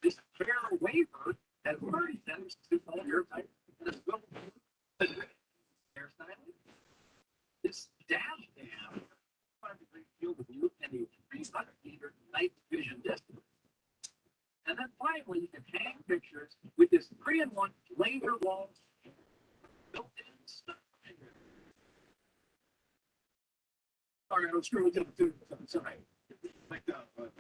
This fair waiver has already been to all your type. This dash cam, 5-degree field of view and a 300-meter night vision distance. And then finally, you can hang pictures with this 3-in-1 laser wall built-in stuff. Sorry, I'm screwing to the side. Like that, but.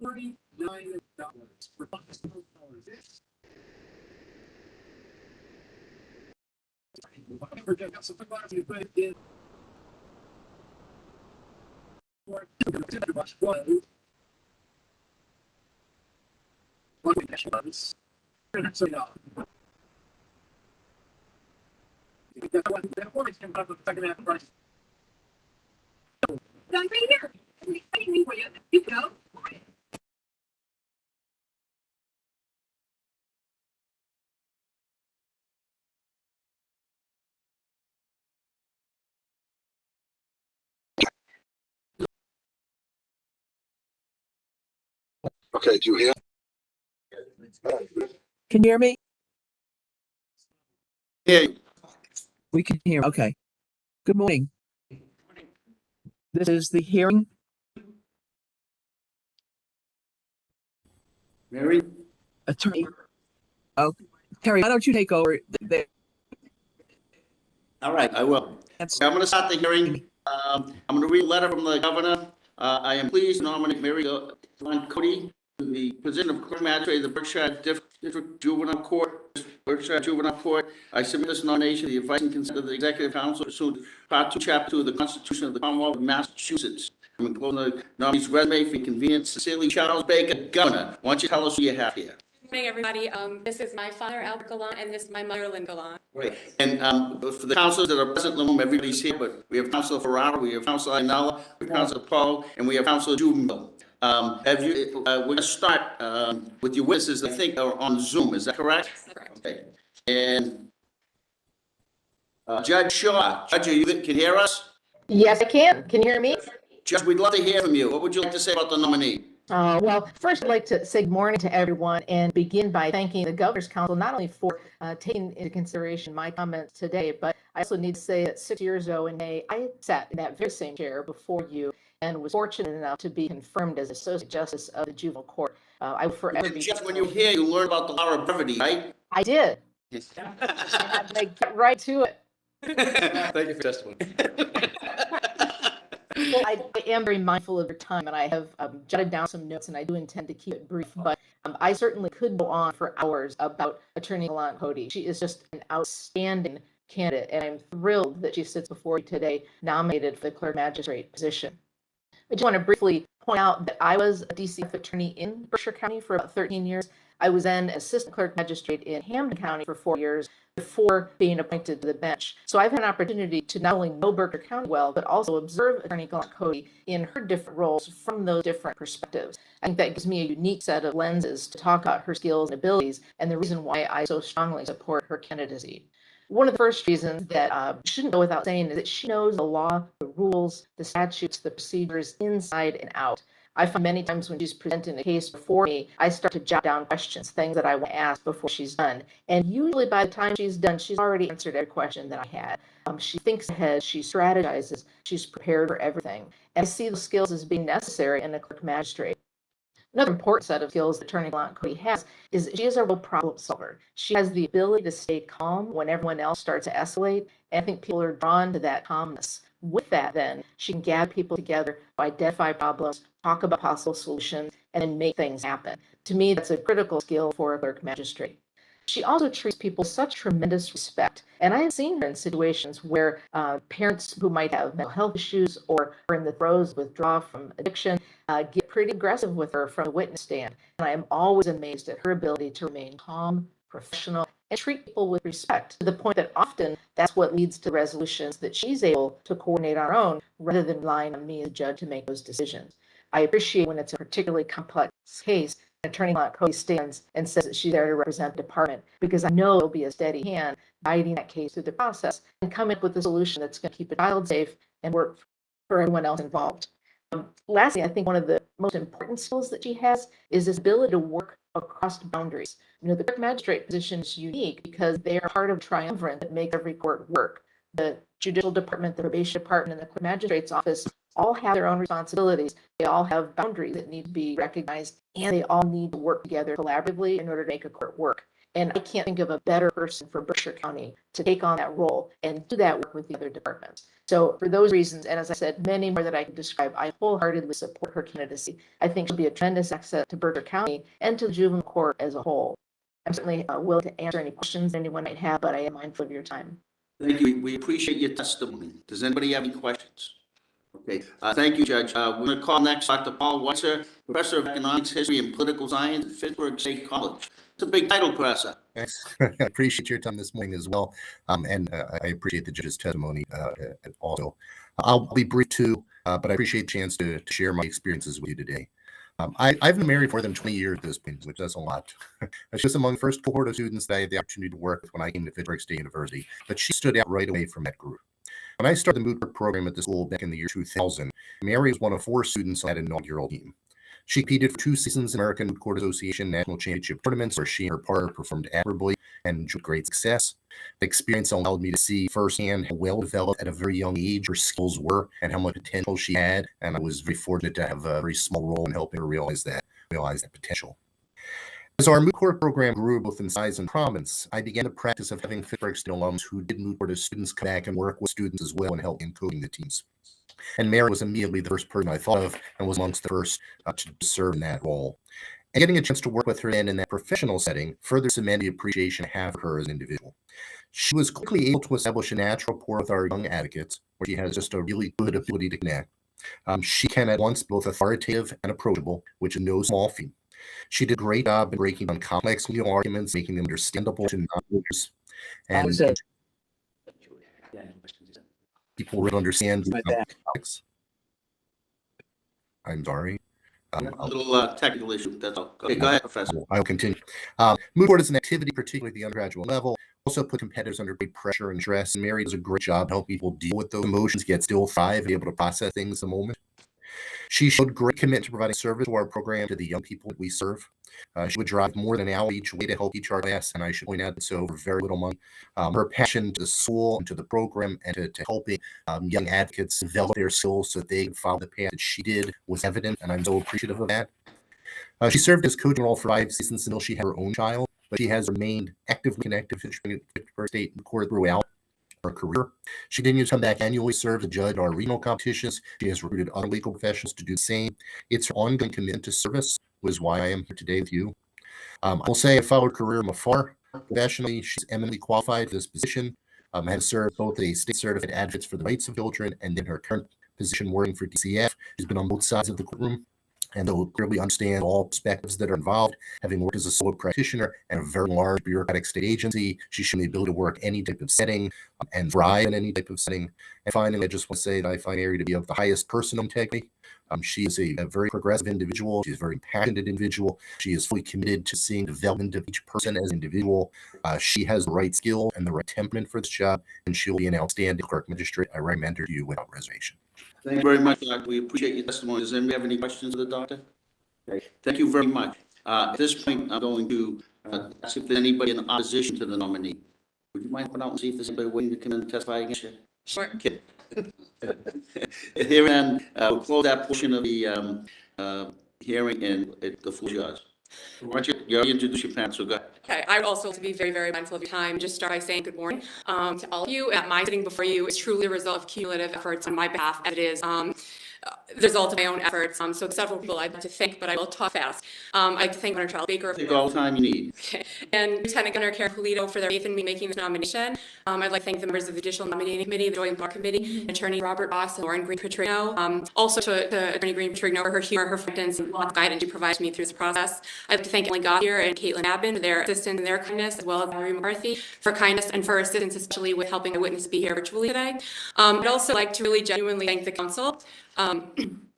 $39 for $500. Right here. Waiting for you. You go. Okay, do you hear? Can you hear me? Yeah. We can hear. Okay. Good morning. This is the hearing. Mary? Attorney. Oh, Terry, why don't you take over? All right, I will. Okay, I'm going to start the hearing. I'm going to read a letter from the governor. I am pleased to nominate Mary Gallant Cote to the position of Clerk Magistrate of the Berkshire District Juvenile Court, Berkshire Juvenile Court. I submit this nomination to the advice and consent of the Executive Council pursuant to Part 2, Chapter 2 of the Constitution of the Commonwealth of Massachusetts. I'm enclosing the nominee's resume for convenience. Sincerely, Charles Baker, Governor. Why don't you tell us who you have here? morning, everybody. This is my father, Albert Gallant, and this is my mother, Lynn Gallant. Great. And for the councilors that are present in the room, everybody's here, but we have Councilor Ferrara, we have Councilor Ainala, we have Councilor Paul, and we have Councilor Juvenile. We're going to start with your witnesses, I think, are on Zoom. Is that correct? That's correct. Okay. And Judge Shaw, Judge, can you hear us? Yes, I can. Can you hear me? Judge, we'd love to hear from you. What would you like to say about the nominee? Well, first I'd like to say good morning to everyone and begin by thanking the Governor's Council not only for taking into consideration my comments today, but I also need to say that 6 years ago in May, I sat in that very same chair before you and was fortunate enough to be confirmed as Associate Justice of the Juvenile Court. I will forever be. Judge, when you're here, you learn about the law of brevity, right? I did. And I'd get right to it. Thank you for testimony. Well, I am very mindful of your time, and I have jotted down some notes, and I do intend to keep it brief, but I certainly could go on for hours about Attorney Gallant Cote. She is just an outstanding candidate, and I'm thrilled that she sits before you today, nominated for the Clerk Magistrate position. I just want to briefly point out that I was a DCF attorney in Berkshire County for about 13 years. I was then Assistant Clerk Magistrate in Hampden County for 4 years before being appointed to the bench. So I've had an opportunity to not only know Berkshire County well, but also observe Attorney Gallant Cote in her different roles from those different perspectives. I think that gives me a unique set of lenses to talk about her skills and abilities and the reason why I so strongly support her candidacy. One of the first reasons that shouldn't go without saying is that she knows the law, the rules, the statutes, the procedures inside and out. I find many times when she's presenting a case before me, I start to jot down questions, things that I want to ask before she's done. And usually by the time she's done, she's already answered every question that I had. She thinks ahead, she strategizes, she's prepared for everything. And I see the skills as being necessary in a clerk magistrate. Another important set of skills that Attorney Gallant Cote has is that she is a real problem solver. She has the ability to stay calm when everyone else starts to escalate. And I think people are drawn to that calmness. With that, then, she can gather people together, identify problems, talk about possible solutions, and then make things happen. To me, that's a critical skill for a clerk magistrate. She also treats people with such tremendous respect. And I have seen her in situations where parents who might have mental health issues or are in the throes of withdrawal from addiction get pretty aggressive with her from the witness stand. And I am always amazed at her ability to remain calm, professional, and treat people with respect, to the point that often that's what leads to resolutions that she's able to coordinate on her own rather than relying on me as a judge to make those decisions. I appreciate when it's a particularly complex case, Attorney Gallant Cote stands and says that she's there to represent the department, because I know it'll be a steady hand guiding that case through the process and come up with a solution that's going to keep the child safe and work for everyone else involved. Lastly, I think one of the most important skills that she has is this ability to work across boundaries. You know, the clerk magistrate position is unique because they are part of a triumvirate that makes every court work. The judicial department, the probation department, and the clerk magistrate's office all have their own responsibilities. They all have boundaries that need to be recognized, and they all need to work together collaboratively in order to make a court work. And I can't think of a better person for Berkshire County to take on that role and do that work with the other departments. So for those reasons, and as I said, many more that I can describe, I wholeheartedly support her candidacy. I think she'll be a tremendous asset to Berkshire County and to the juvenile court as a whole. I'm certainly willing to answer any questions anyone might have, but I am mindful of your time. Thank you. We appreciate your testimony. Does anybody have any questions? Okay, thank you, Judge. We're going to call next Dr. Paul Weitzer, Professor of Economics, History, and Political Science at Pittsburgh State College. It's a big title, Professor. Thanks. I appreciate your time this morning as well, and I appreciate the judge's testimony also. I'll be brief too, but I appreciate the chance to share my experiences with you today. I've been married for more than 20 years at this point, which is a lot. She was among the first cohort of students that I had the opportunity to work with when I came to Pittsburgh State University, but she stood out right away from that group. When I started the moot court program at the school back in the year 2000, Mary was one of 4 students on that inaugural team. She competed for 2 seasons in American Moot Court Association National Championship tournaments, where she and her partner performed admirably and enjoyed great success. The experience allowed me to see firsthand how well developed at a very young age her skills were and how much potential she had, and I was very fortunate to have a very small role in helping her realize that potential. As our moot court program grew both in size and prominence, I began the practice of having Pittsburgh State alums who did moot court as students come back and work with students as well and help in coaching the teams. And Mary was immediately the first person I thought of and was amongst the first to serve in that role. And getting a chance to work with her then in that professional setting further cemented the appreciation I have for her as an individual. She was quickly able to establish a natural rapport with our young advocates, where she has just a really good ability to connect. She can at once be both authoritative and approachable, which is no small feat. She did a great job in breaking down complex legal arguments, making them understandable to non-lawyers, I and was, people really understand my back. topics. I'm sorry. A little technical issue, that's all. Okay, go ahead, Professor. I'll continue. Mood board is an activity, particularly at the undergraduate level. Also put competitors under great pressure and stress. And Mary does a great job helping people deal with those emotions, yet still thrive, be able to process things in the moment. She showed great commitment to providing service to our program to the young people that we serve. She would drive more than an hour each way to help each our class, and I should point out that so for very little money. Her passion to the school and to the program and to helping young advocates develop their skills so that they can follow the path that she did was evident, and I'm so appreciative of that. She served as co-general for 5 seasons until she had her own child, but she has remained actively connected to her state and court throughout her career. She continues to come back annually, serve as a judge at our regional competitions. She has recruited other legal professionals to do the same. It's her ongoing commitment to service, was why I am here today with you. I will say I followed her career from afar. Professionally, she's eminently qualified for this position. Has served both a state certified advocate for the rights of children and in her current position working for DCF. She's been on both sides of the courtroom and they'll clearly understand all perspectives that are involved. Having worked as a solo practitioner and a very large bureaucratic state agency, she's shown the ability to work any type of setting and thrive in any type of setting. And finally, I just want to say that I find Mary to be of the highest personal integrity. She is a very progressive individual. She's a very passionate individual. She is fully committed to seeing development of each person as an individual. She has the right skill and the right temperament for this job, and she'll be an outstanding clerk magistrate. I recommend her to you without reservation. Thank you very much, Doctor. We appreciate your testimony. Does anybody have any questions of the doctor? Okay. Thank you very much. At this point, I'm going to ask if there's anybody in opposition to the nominee. Would you mind coming out and see if there's anybody waiting to come in and testify against you? Sure. Okay. Here and we'll close that portion of the hearing, and the floor is yours. Why don't you already introduce your parents, so go ahead. Okay, I would also like to be very, very mindful of your time. Just start by saying good morning to all of you. My sitting before you is truly a result of cumulative efforts on my behalf, as it is the result of my own efforts. So several people I'd like to thank, but I will talk fast. I'd like to thank Governor Charles Baker. Take all the time you need. Okay. And Lieutenant Governor Karen Polito for their faith in me making this nomination. I'd like to thank the members of the Judicial Nominating Committee, the Joint Bar Committee, Attorney Robert Boss and Lauren Green-Petrino. Also to Attorney Green-Petrino for her humor, her guidance, and lots of guidance she provides me through this process. I'd like to thank Emily Gauthier and Caitlin Abin for their assistance and their kindness, as well as Mary McCarthy for kindness and for assistance, especially with helping a witness be here virtually today. I'd also like to really genuinely thank the council.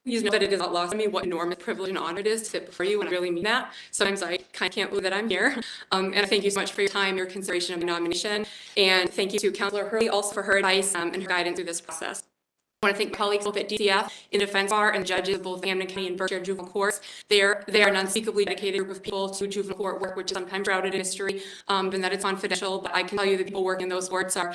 Please know that it is not lost on me what enormous privilege and honor it is to sit before you, and I really mean that. Sometimes I kind of can't believe that I'm here. And I thank you so much for your time, your consideration of my nomination. And thank you to Councilor Hurley also for her advice and her guidance through this process. I want to thank my colleagues both at DCF, in defense bar, and judges of both Hamden County and Berkshire Juvenile courts. They are an unspeakably dedicated group of people to juvenile court work, which is sometimes shrouded in history, and that it's confidential. But I can tell you the people working in those courts are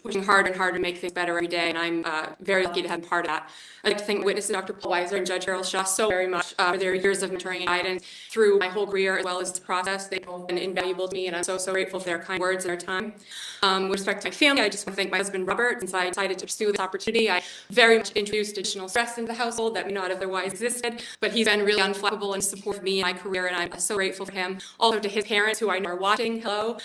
pushing hard and hard to make things better every day, and I'm very lucky to have been part of that. I'd like to thank witnesses Dr. Paul Weiser and Judge Harold Shaw so very much for their years of mentoring and guidance through my whole career, as well as this process. They've both been invaluable to me, and I'm so grateful for their kind words and their time. With respect to my family, I just want to thank my husband Robert. Since I decided to pursue this opportunity, I very much introduced additional stress into the household that may not otherwise existed, but he's been really unflappable and supportive of me in my career, and I'm so grateful for him. Also to his parents, who I know are watching, hello.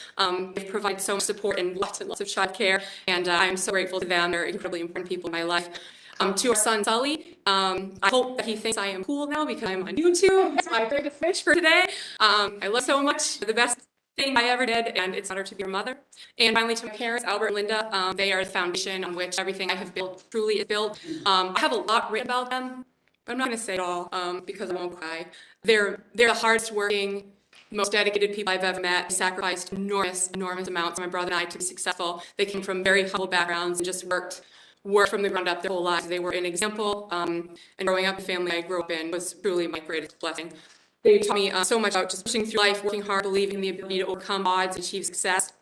They've provided so much support and lots of child care, and I'm so grateful to them. They're incredibly important people in my life. To our son, Sully, I hope that he thinks I am cool now because I'm on YouTube. That's my biggest wish for today. I love so much. The best thing I ever did, and it's an honor to be your mother. And finally, to my parents, Albert and Linda, they are the foundation on which everything I have built truly is built. I have a lot written about them, but I'm not going to say it all because I won't cry. They're the hardest working, most dedicated people I've ever met. They sacrificed enormous amounts for my brother and I to be successful. They came from very humble backgrounds and just worked from the ground up their whole lives. They were an example, and growing up in the family I grew up in was truly my greatest blessing. They taught me so much about just pushing through life, working hard, believing in the ability to overcome odds, and achieve success.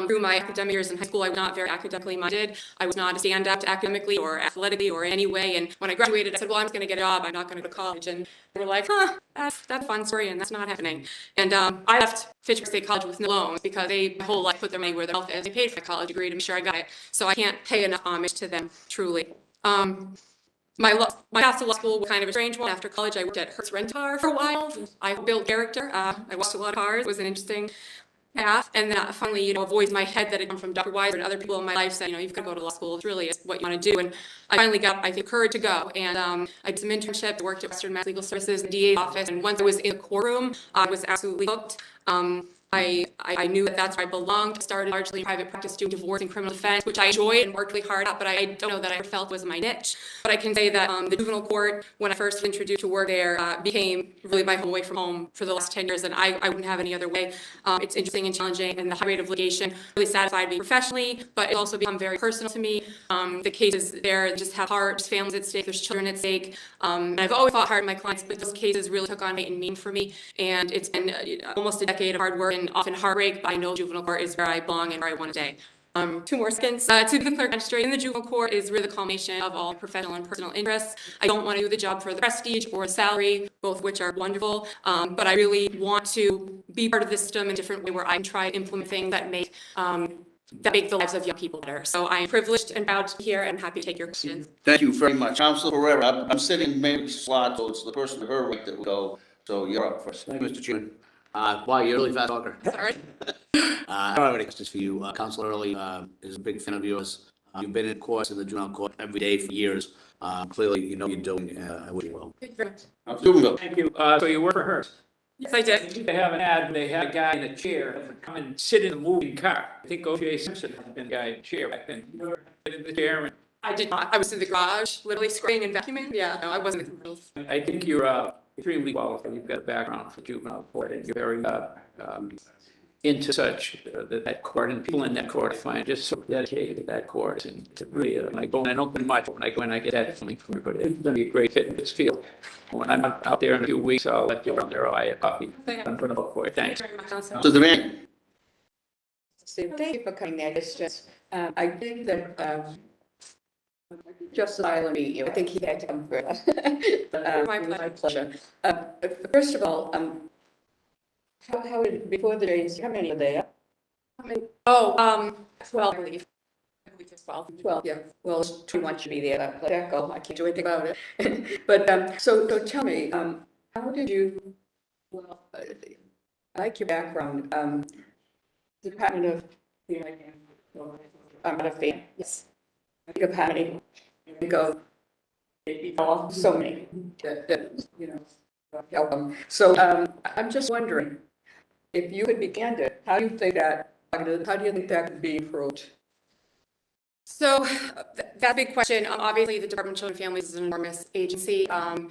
Through my academic years in high school, I was not very academically minded. I was not a stand-up academically or athletically or in any way. And when I graduated, I said, well, I'm just going to get a job. I'm not going to go to college. And they were like, that's a fun story, and that's not happening. And I left Fitchburg State College with no loans because they, my whole life, put their money where their mouth is. They paid for my college degree to make sure I got it. So I can't pay enough homage to them, truly. My path to law school was kind of a strange one. After college, I worked at Hertz Rentar for a while. I built character. I watched a lot of cars. It was an interesting path, and then finally, a voice in my head that had come from Dr. Weiser and other people in my life said, you've got to go to law school. It really is what you want to do. And I finally got, I think, courage to go. And I did some internships, worked at Western Mass Legal Services, the DA's office, and once I was in the courtroom, I was absolutely hooked. I knew that that's where I belonged. I started largely in private practice doing divorce and criminal defense, which I enjoyed and worked really hard at, but I don't know that I ever felt was my niche. But I can say that the juvenile court, when I first introduced to work there, became really my home away from home for the last 10 years, and I wouldn't have any other way. It's interesting and challenging, and the high rate of litigation really satisfied me professionally, but it's also become very personal to me. The cases there just have heart, there's families at stake, there's children at stake, and I've always fought hard in my clients, but those cases really took on weight and meaning for me, and it's been almost a decade of hard work and often heartbreak, but I know juvenile court is where I belong and where I want to stay. 2 more seconds. To the clerk magistrate in the juvenile court is really the culmination of all professional and personal interests. I don't want to do the job for the prestige or the salary, both of which are wonderful, but I really want to be part of the system in a different way where I can try to implement things that make the lives of young people better. So I am privileged and proud to be here and happy to take your questions. Thank you very much. Councilor Pereira, I'm sitting in Mary's slot, so it's the person to her right that will go. So you're up first. Thank you, Mr. Chairman. Wow, you're a really fast talker. Sorry. I don't have any questions for you. Councilor Hurley is a big fan of yours. You've been in courts in the juvenile court every day for years. Clearly, you know what you're doing. I wish you well. Thank you very much. Juvenile. Thank you. So you work for Hearst? Yes, I did. They have an ad where they had a guy in a chair come and sit in a moving car. I think O.J. Simpson had been a guy in a chair back then. You know, in the chair, and I did not. I was in the garage, literally spraying and vacuuming. Yeah, no, I wasn't in the commercials. I think you're extremely qualified. You've got a background for juvenile court, and you're very into such that court, and people in that court I find just so dedicated to that court, and to really I go, and I don't do much. When I go in, I get that feeling from everybody. It's going to be a great fit in this field. When I'm out there in a few weeks, I'll let you run there or buy a coffee. I'm going to vote for it. Thanks. Thank you very much, Councilor. So Devaney. Thank you for coming there. It's just, I think that, just as I meet you, I think he had to come first. But, My pleasure. First of all, how did, before the days, how many were there? 12, I believe. I believe it's 12. 12, yeah. Well, it's too much to be there. That go. I can't do anything about it. But, so tell me, how did you, well, I like your background, Department of, I'm not a fan, yes. Department, you go, so many, help them. So, I'm just wondering, if you could begin to, how do you think that could be improved? So that's a big question. Obviously, the Department of Children and Families is an enormous agency. And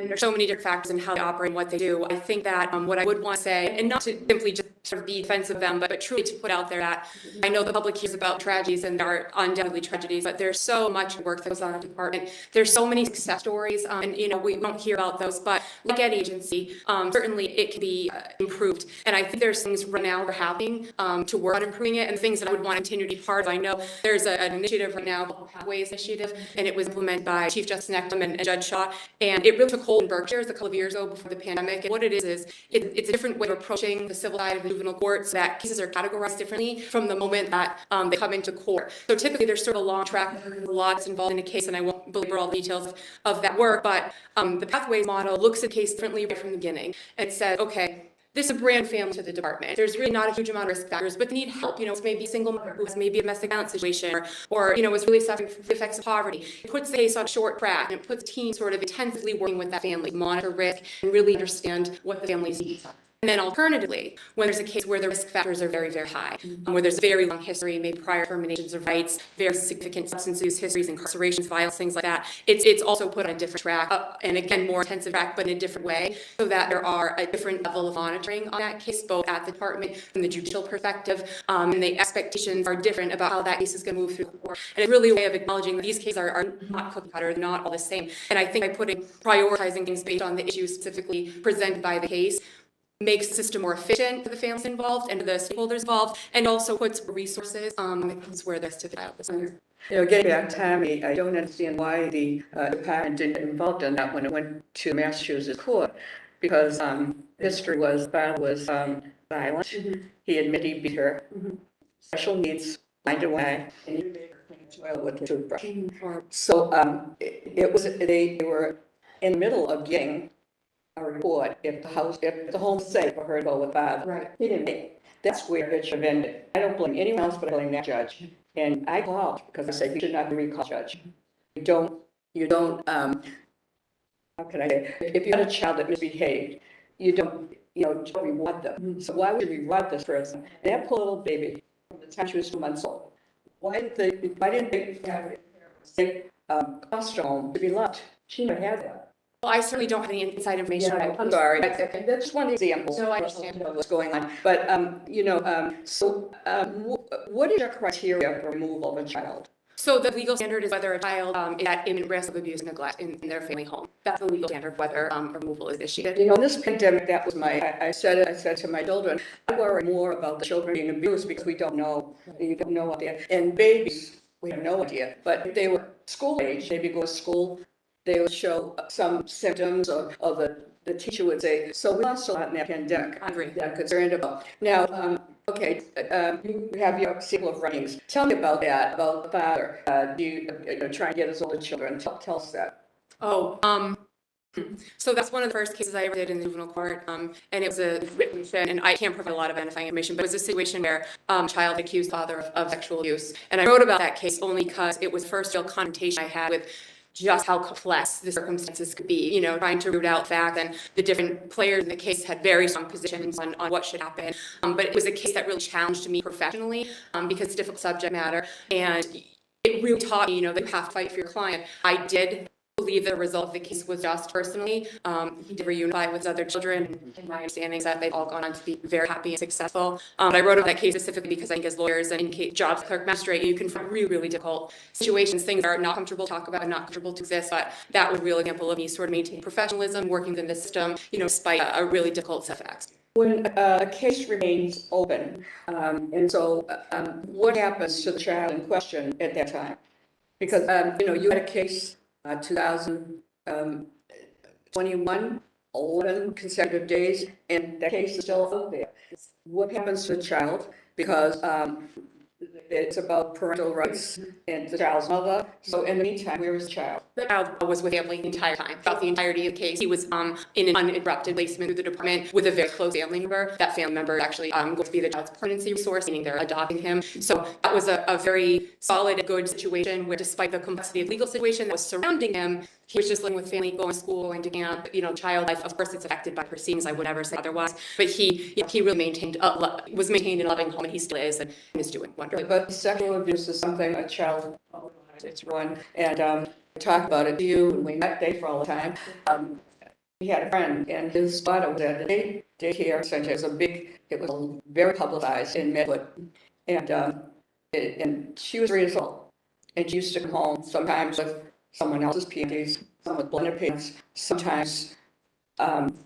there's so many different factors in how they operate and what they do. I think that what I would want to say, and not to simply just sort of be defensive of them, but truly to put out there that I know the public hears about tragedies, and there are undoubtedly tragedies, but there's so much work that goes on in the department. There's so many success stories, and we don't hear about those, but like any agency, certainly it can be improved. And I think there's things right now we're happening to work on improving it, and things that I would want to continue to be part of. I know there's an initiative right now called Pathways Initiative, and it was implemented by Chief Justice Nectum and Judge Shaw, and it really took hold in Berkshire a couple of years ago before the pandemic. And what it is it's a different way of approaching the civil side of the juvenile court, so that cases are categorized differently from the moment that they come into court. So typically there's sort of a long track record of lots involved in a case, and I won't belabor all the details of that work, but the Pathways model looks at the case differently right from the beginning. And it says, okay, this is a brand family to the department. There's really not a huge amount of risk factors, but they need help. It's maybe a single mother who has maybe a domestic violence situation, or is really suffering from the effects of poverty. It puts the case on a short track, and it puts the team sort of intensively working with that family, monitor risk, and really understand what the family's needs are. And then alternatively, when there's a case where the risk factors are very, very high, where there's a very long history, maybe prior terminations of rights, very significant substance use histories, incarcerations, violence, things like that, it's also put on a different track, and again, more intensive track, but in a different way, so that there are a different level of monitoring on that case, both at the department, from the judicial perspective, and the expectations are different about how that case is going to move through the court. And it's really a way of acknowledging that these cases are not cookie cutter, they're not all the same. And I think by prioritizing things based on the issues specifically presented by the case, makes the system more efficient for the families involved and for the stakeholders involved, and also puts resources where there's to the child. Getting back to Tammy, I don't understand why the department didn't get involved in that when it went to Massachusetts court, because history was violent. He admitted he beat her. Special needs, blinded away, and he made her clean the toilet with a toothbrush. So they were in the middle of getting a report if the home was safe for her to go with father. Right. He didn't make it. That's where it should have ended. I don't blame anyone else, but I blame that judge. And I called because I said, you should not be recalled, judge. You don't, how can I say, if you had a child that misbehaved, you don't reward them. So why would you reward this person? And that poor little baby, from the time she was 2 months old, why didn't they have it take foster home to be loved? She never had that. Well, I certainly don't have any inside information. Yeah, I'm sorry. That's one example. No, I understand. Of what's going on. But, what is your criteria for removal of a child? So the legal standard is whether a child is at imminent risk of abuse and neglect in their family home. That's the legal standard, whether removal is issued. In this pandemic, that was I said to my children, I worry more about the children being abused because we don't know. You don't know what they are. And babies, we have no idea. But if they were school age, maybe go to school, they would show some symptoms or the teacher would say, so we lost a lot in that pandemic. I agree. That I'm concerned about. Now, okay, you have your sequel of writings. Tell me about that, about the father. Do you try and get his older children? Tell us that. So that's one of the first cases I ever did in the juvenile court, and it was a situation, and I can't provide a lot of identifying information, but it was a situation where a child accused father of sexual abuse. And I wrote about that case only because it was the first real confrontation I had with just how complex the circumstances could be, trying to root out facts, and the different players in the case had very strong positions on what should happen. But it was a case that really challenged me professionally because it's difficult subject matter, and it really taught me, that you have to fight for your client. I did believe the result of the case was just personally. He did reunify with his other children, and my understanding is that they've all gone on to be very happy and successful. I wrote about that case specifically because I think as lawyers and in jobs clerk magistrate, you can find really, really difficult situations, things that are not comfortable to talk about and not comfortable to exist, but that was a real example of me sort of maintaining professionalism, working within the system, despite a really difficult set of facts. When a case remains open, and so what happens to the child in question at that time? Because, you had a case 2021, 11 consecutive days, and that case is still out there. What happens to the child? Because it's about parental rights and the child's mother. So in the meantime, where is the child? The child was with family the entire time, throughout the entirety of the case. He was in an uninterrupted placement through the department with a very close family member. That family member actually going to be the child's permanency resource, meaning they're adopting him. So that was a very solid and good situation where, despite the complexity of legal situation that was surrounding him, he was just living with family, going to school, going to camp, child life. Of course, it's affected by proceedings. I would never say otherwise. But he really was maintained in a loving home, and he still is, and is doing wonderful. But sexual abuse is something a child, it's one, and talk about it to you, and we met day for all the time. He had a friend, and his daughter was at the daycare center. It was very publicized in Medwood, and she was 3 years old, and she used to come home sometimes with someone else's panties, some with blended pants, sometimes,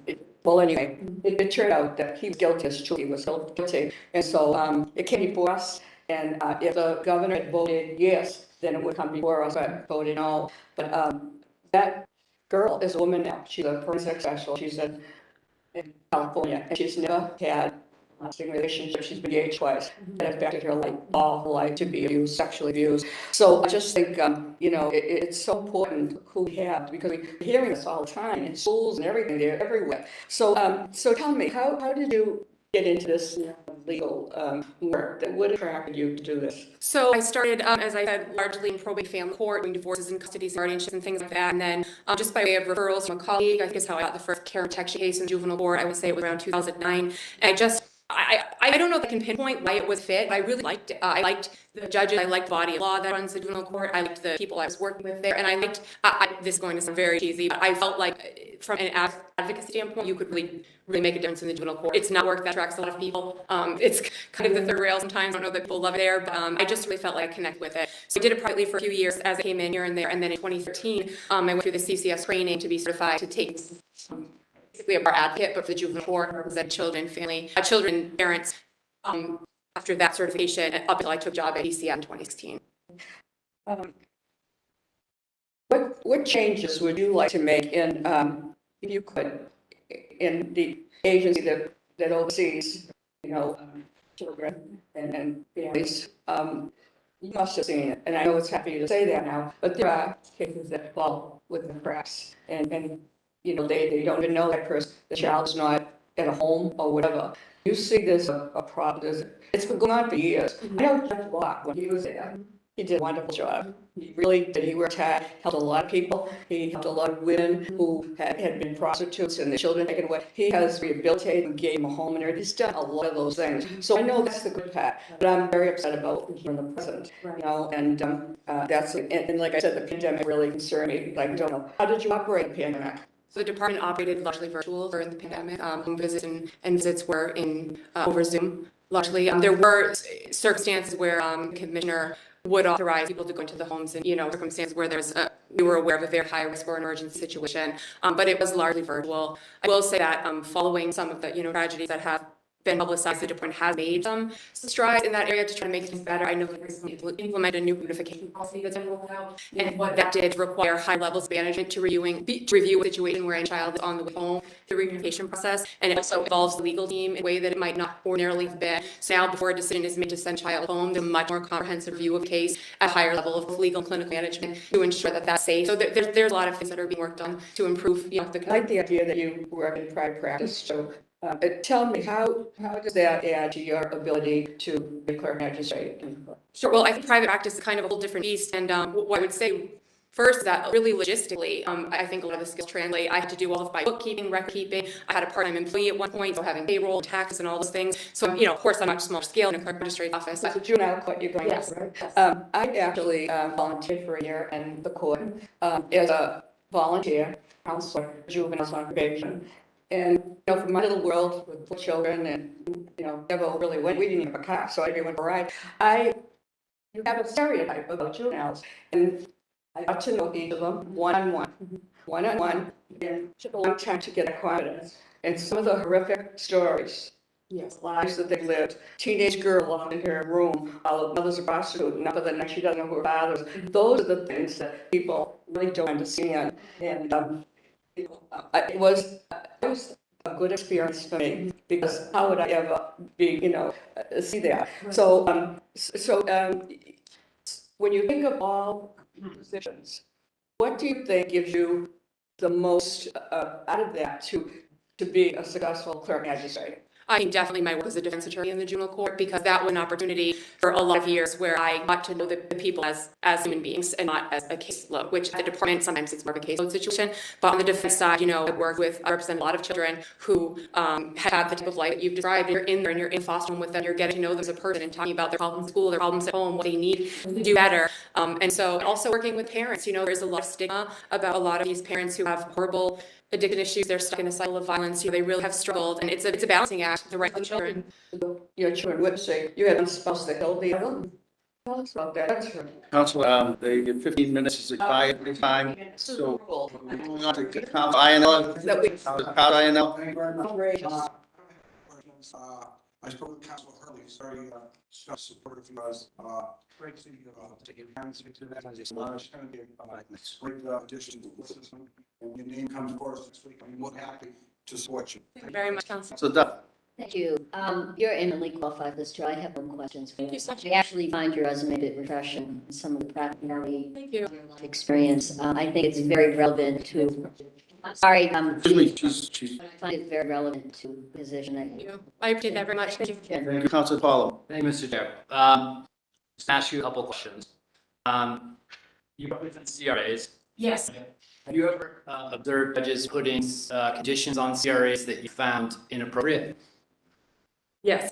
it turned out that he was guilty, as he was guilty, and so it came before us, and if the governor had voted yes, then it would come before us, but voted no. But that girl is a woman now. She's a forensic specialist. She's in California, and she's never had a lasting relationship. She's been engaged twice. That affected her life, all her life, to be abused, sexually abused. So I just think, it's so important who we have, because we're hearing this all the time in schools and everything. They're everywhere. So, so tell me, how did you get into this legal work that would attract you to do this? So I started, as I said, largely in probate family court, doing divorces and custodies and guardianships and things like that. And then just by way of referrals from a colleague, I think is how I got the first care and protection case in juvenile court. I would say it was around 2009. And I don't know if I can pinpoint why it was fit, but I really liked it. I liked the judges. I liked the body of law that runs the juvenile court. I liked the people I was working with there. And I liked, this is going to sound very cheesy, but I felt like from an advocacy standpoint, you could really make a difference in the juvenile court. It's not work that attracts a lot of people. It's kind of the third rail sometimes. I don't know that people love it there, but I just really felt like I connected with it. So I did it privately for a few years as I came in here and there. And then in 2013, I went through the CCS training to be certified to take basically a bar advocate, but for the juvenile court, represent children, parents. After that certification, up until I took a job at DCF in 2016. What changes would you like to make in, if you could, in the agency that oversees, children and families? You must have seen it, and I know it's happy to say that now, but there are cases that fall with the cracks, and they don't even know that the child is not at a home or whatever. You see this a problem, it's been going on for years. I know Jeff Block, when he was there, he did a wonderful job. He really did. He worked hard, helped a lot of people. He helped a lot of women who had been prostitutes and their children taken away. He has rehabilitated and gave them a home and everything. He's done a lot of those things. So I know that's the good part, but I'm very upset about hearing the president, you know, and and like I said, the pandemic really concerned me. Like, I don't know, how did you operate the pandemic? So the department operated largely virtual during the pandemic. Home visits and visits were over Zoom largely. There were circumstances where Commissioner would authorize people to go into the homes and, circumstances where we were aware of a very high risk or an emergency situation, but it was largely virtual. I will say that following some of the, tragedies that have been publicized, the department has made some strides in that area to try to make things better. I know they recently implemented a new notification policy that's been rolled out, and what that did require high levels of management to review a situation where a child is on the way home, the reunification process, and it also involves the legal team in a way that it might not ordinarily have been. So now, before a decision is made to send a child home, there's a much more comprehensive review of case at a higher level of legal and clinical management to ensure that that's safe. So there's a lot of things that are being worked on to improve, I like the idea that you work in private practice. So tell me, how does that add to your ability to be clerk magistrate? Sure. Well, I think private practice is kind of a whole different beast. And what I would say first is that really logistically, I think a lot of the skills translate. I had to do all of my bookkeeping, record keeping. I had a part-time employee at one point, so having payroll, taxes, and all those things. So, of course, I'm much smaller scale in a clerk magistrate office. It's a juvenile court you're going to, right? Yes. I actually volunteered for a year in the court as a volunteer counselor, juveniles on probation. And, from my little world with 4 children and, never really went, we didn't have a car, so I went for a ride. You have a stereotype about juveniles, and I got to know each of them one-on-one, and it took a long time to get their confidence. And some of the horrific stories, lives that they lived, teenage girl locked in her room, while the mother's a prostitute, and after the night she doesn't know who her father is. Those are the things that people really don't understand. And it was a good experience for me, because how would I ever be, see that? So, when you think of all positions, what do you think gives you the most out of that to be a successful clerk magistrate? I think definitely my work as a defense attorney in the juvenile court, because that was an opportunity for a lot of years where I got to know the people as human beings and not as a caseload, which at the department, sometimes it's more of a caseload situation. But on the defense side, I represent a lot of children who have the type of life that you've described. You're in there and you're in foster home with them. You're getting to know them as a person and talking about their problems in school, their problems at home, what they need to do better. And so also working with parents, there's a lot of stigma about a lot of these parents who have horrible addiction issues. They're stuck in a cycle of violence. They really have struggled, and it's a balancing act. The right for children. Your children would say you had one spouse that killed the other. Tell us about that. Council, they get 15 minutes is expired every time. So we're going on to Council INL. Council INL. Thank you very much. I spoke with Council Hurley. He's very supportive of us. Great to see you taking hands into that. It's going to be a great addition to the system. And your name comes for us this week. I'm more happy to support you. Thank you very much, Council. So Doug. Thank you. You're eminently qualified, Mr. I have no questions. Thank you so much. I actually find your resume a bit refreshing, some of the practicality Thank you. experience. I think it's very relevant to, sorry, Excuse me, she's. I find it very relevant to the position. Thank you. I appreciate that very much. Thank you. Thank you, Council Paulo. Thank you, Mr. Chair. Just ask you a couple questions. You represent CRAs. Yes. Have you ever observed judges putting conditions on CRAs that you found inappropriate? Yes.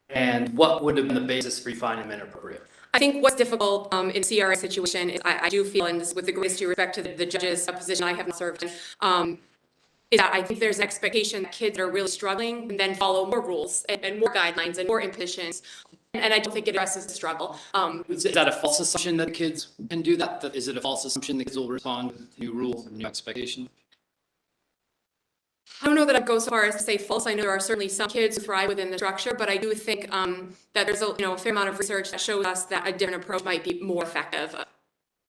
And what would have been the basis for you finding them inappropriate? I think what's difficult in CRA situation is I do feel, and this with the greatest due respect to the judge's position I have not served in, is that I think there's an expectation that kids that are really struggling and then follow more rules and more guidelines and more impositions. And I don't think it addresses the struggle. Is that a false assumption that kids can do that? Is it a false assumption that kids will respond to new rules and new expectations? I don't know that I'd go so far as to say false. I know there are certainly some kids who thrive within the structure, but I do think that there's a fair amount of research that shows us that a different approach might be more effective.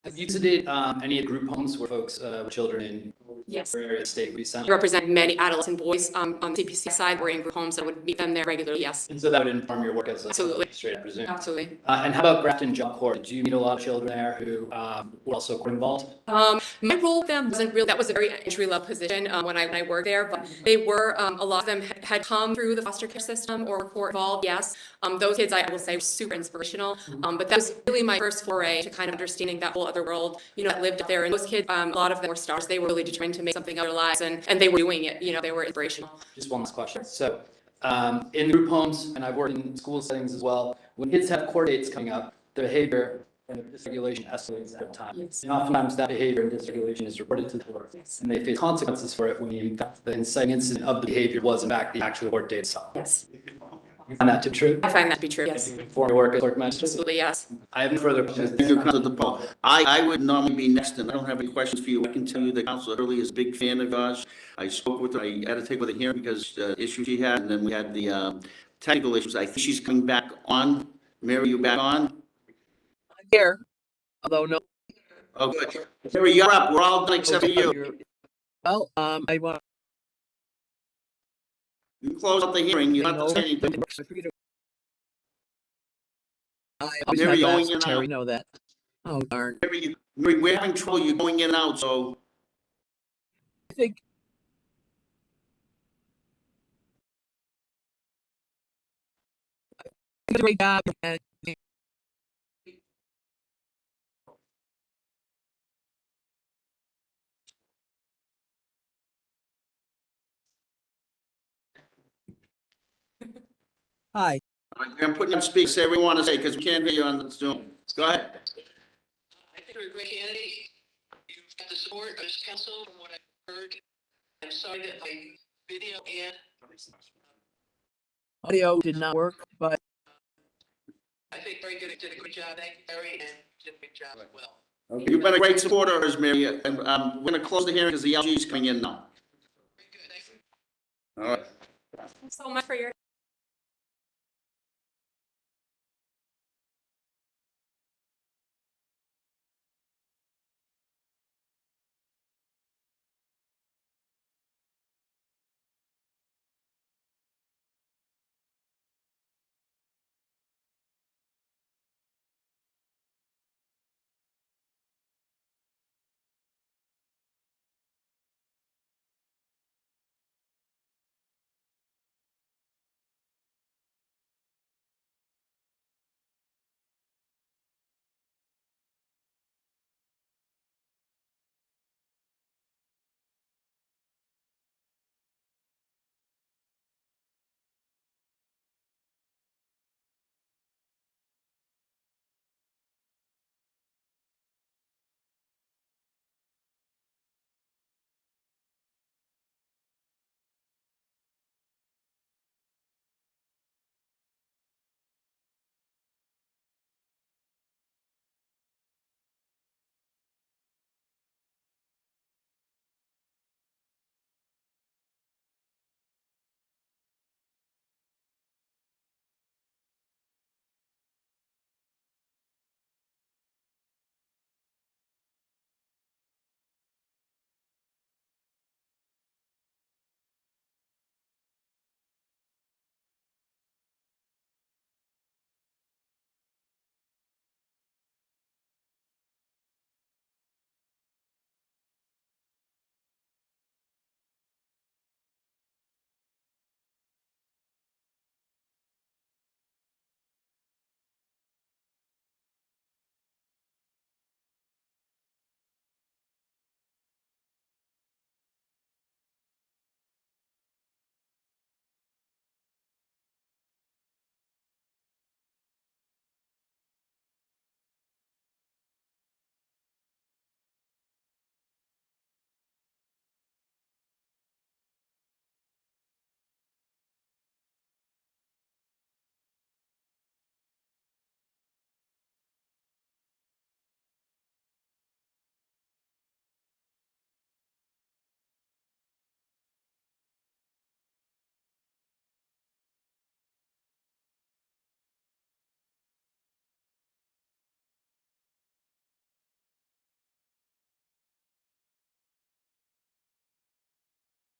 Have you visited any group homes where folks with children in Yes. For area of the state we I sent. represent many adolescent boys on the CPC side or in group homes that would meet them there regularly, yes. And so that would inform your work as a Absolutely. magistrate, I presume. Absolutely. And how about Grafton Juvenile Court? Did you meet a lot of children there who were also court involved? My role with them wasn't really, that was a very entry-level position when I worked there, but they were, a lot of them had come through the foster care system or were court involved, yes. Those kids, I will say, were super inspirational, but that was really my first foray to kind of understanding that whole other world, that lived up there. And those kids, a lot of them were stars. They were really determined to make something of their lives, and they were doing it, they were inspirational. Just one last question. So in group homes, and I've worked in school settings as well, when kids have court dates coming up, their behavior and their dysregulation escalates at time. Yes. And oftentimes that behavior and dysregulation is reported to the court. Yes. And they face consequences for it when in fact the inciting incident of the behavior was in fact the actual court date itself. Yes. You find that to be true? I find that to be true, yes. For your work as clerk magistrate? Absolutely, yes. I have no further questions. Thank you, Councilor DePaul. I would normally be next, and I don't have any questions for you. I can tell you that Councilor Hurley is a big fan of yours. I spoke with her. I had to take with her hearing because issues she had, and then we had the technical issues. I think she's coming back on. Mary, you back on? I'm here, although no. Oh, good. Mary, you're up. We're all done except for you. Well, I want. You close out the hearing. You don't have to say anything. I always Mary, have to going ask in and Terry out. know that. Oh darn! Mary, we're having trouble. You're going in and out, so. I think. Did a great job. And hi. I'm putting up speak. Say what you want to say because we can't hear you on the Zoom. Go ahead. I think you're a great candidate. You've got the support of this council from what I've heard. I'm sorry that my video and Audio did not work, but I think very good. Did a good job. Thank you, Barry, and did a good job as well. You've been a great supporter of hers, Mary. And we're going to close the hearing because the LG is coming in now. Very good. Thank you. All right. Thanks so much for your